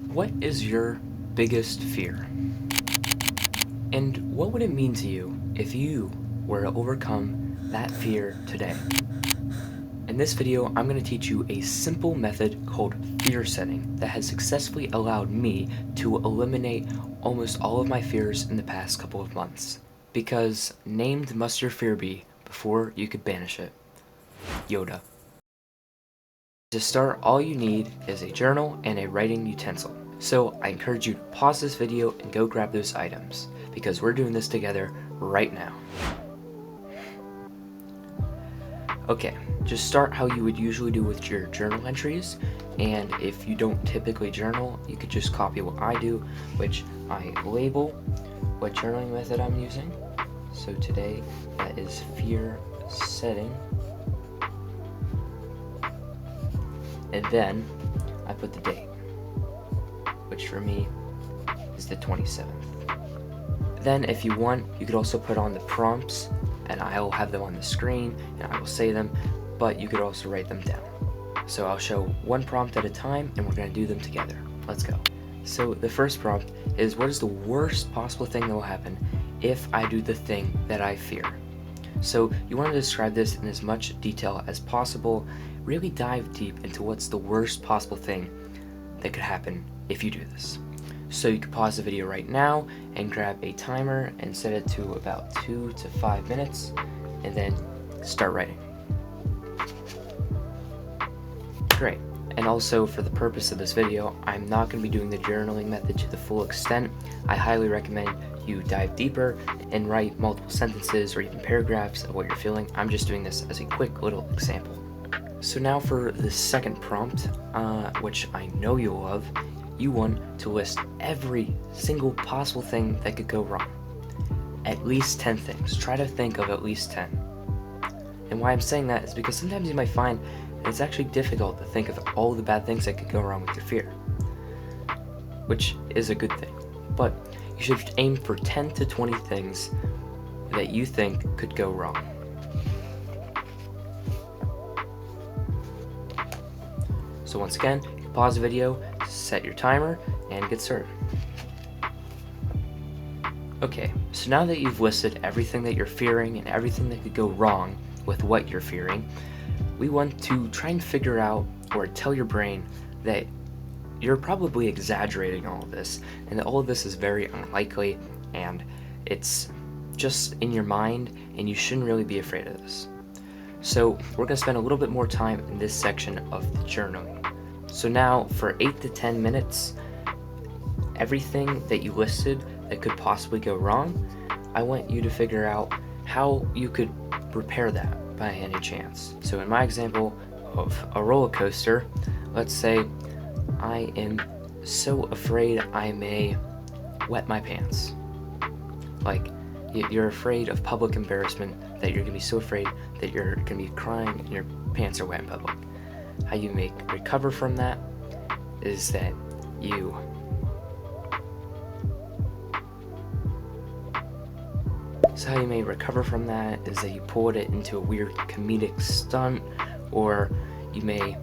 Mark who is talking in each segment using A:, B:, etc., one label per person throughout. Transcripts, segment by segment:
A: What is your biggest fear? And what would it mean to you if you were to overcome that fear today? In this video, I'm going to teach you a simple method called fear setting that has successfully allowed me to eliminate almost all of my fears in the past couple of months. Because named must your fear be before you could banish it. Yoda. To start, all you need is a journal and a writing utensil. So I encourage you to pause this video and go grab those items, because we're doing this together right now. Okay, just start how you would usually do with your journal entries, and if you don't typically journal, you could just copy what I do, which I label what journaling method I'm using. So today, that is fear setting. And then I put the date, which for me is the 27th. Then if you want, you could also put on the prompts, and I will have them on the screen and I will say them, but you could also write them down. So I'll show one prompt at a time and we're going to do them together. Let's go. So the first prompt is, what is the worst possible thing that will happen if I do the thing that I fear? So you want to describe this in as much detail as possible. Really dive deep into what's the worst possible thing that could happen if you do this. So you can pause the video right now and grab a timer and set it to about 2 to 5 minutes and then start writing. Great. And also, for the purpose of this video, I'm not going to be doing the journaling method to the full extent. I highly recommend you dive deeper and write multiple sentences or even paragraphs of what you're feeling. I'm just doing this as a quick little example. So now for the second prompt, which I know you'll love, you want to list every single possible thing that could go wrong. At least 10 things. Try to think of at least 10. And why I'm saying that is because sometimes you might find that it's actually difficult to think of all the bad things that could go wrong with your fear, which is a good thing. But you should aim for 10 to 20 things that you think could go wrong. So once again, you can pause the video, set your timer, and get started. Okay, so now that you've listed everything that you're fearing and everything that could go wrong with what you're fearing, we want to try and figure out, or tell your brain, that you're probably exaggerating all of this, and that all of this is very unlikely, and it's just in your mind, and you shouldn't really be afraid of this. So we're going to spend a little bit more time in this section of the journaling. So now for 8 to 10 minutes, everything that you listed that could possibly go wrong, I want you to figure out how you could repair that by any chance. So in my example of a roller coaster, let's say I am so afraid I may wet my pants. Like, you're afraid of public embarrassment, that you're going to be so afraid that you're going to be crying and your pants are wet in public. How you recover from that is that you pull it into a weird comedic stunt, or you may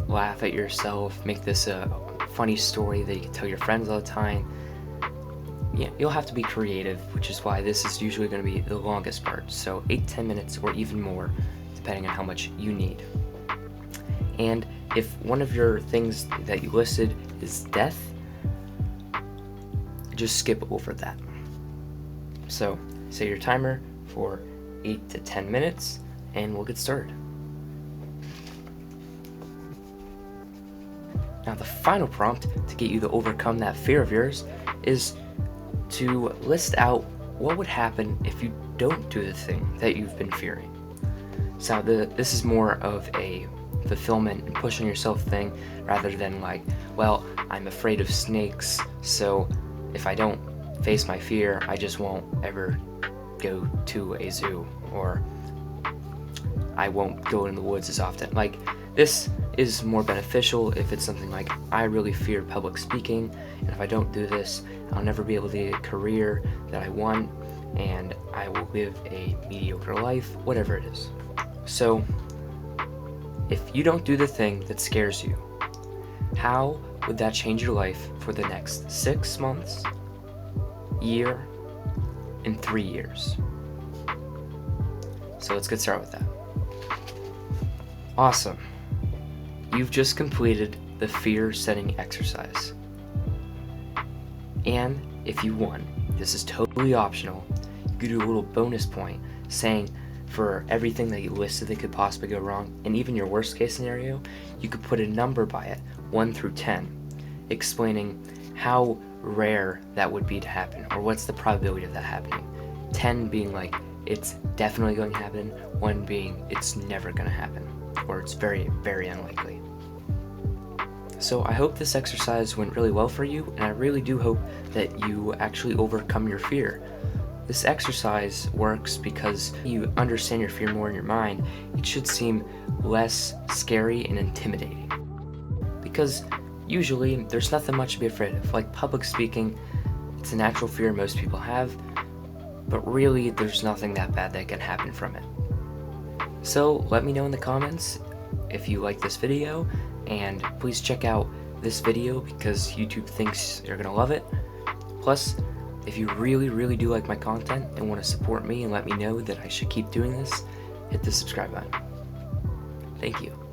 A: laugh at yourself, make this a funny story that you can tell your friends all the time. Yeah, you'll have to be creative, which is why this is usually going to be the longest part. So 8-10 minutes or even more, depending on how much you need. And if one of your things that you listed is death, just skip over that. So set your timer for 8 to 10 minutes and we'll get started. Now the final prompt to get you to overcome that fear of yours is to list out what would happen if you don't do the thing that you've been fearing. So this is more of a fulfillment and pushing yourself thing, rather than like, well, I'm afraid of snakes, so if I don't face my fear, I just won't ever go to a zoo, or I won't go in the woods as often. Like, this is more beneficial if it's something like, I really fear public speaking, and if I don't do this, I'll never be able to get a career that I want, and I will live a mediocre life, whatever it is. So if you don't do the thing that scares you, how would that change your life for the next 6 months, year, and 3 years? So let's get started with that. Awesome. You've just completed the fear setting exercise. And if you want, this is totally optional, you could do a little bonus point saying for everything that you listed that could possibly go wrong, and even your worst case scenario, you could put a number by it, 1 through 10, explaining how rare that would be to happen, or what's the probability of that happening. 10 being like, it's definitely going to happen, 1 being, it's never going to happen, or it's very, very unlikely. So I hope this exercise went really well for you, and I really do hope that you actually overcome your fear. This exercise works because you understand your fear more in your mind. It should seem less scary and intimidating. Because usually there's nothing much to be afraid of. Like public speaking, it's a natural fear most people have, but really there's nothing that bad that can happen from it. So let me know in the comments if you like this video, and please check out this video because YouTube thinks you're gonna love it. Plus, if you really, really do like my content and want to support me and let me know that I should keep doing this, hit the subscribe button. Thank you.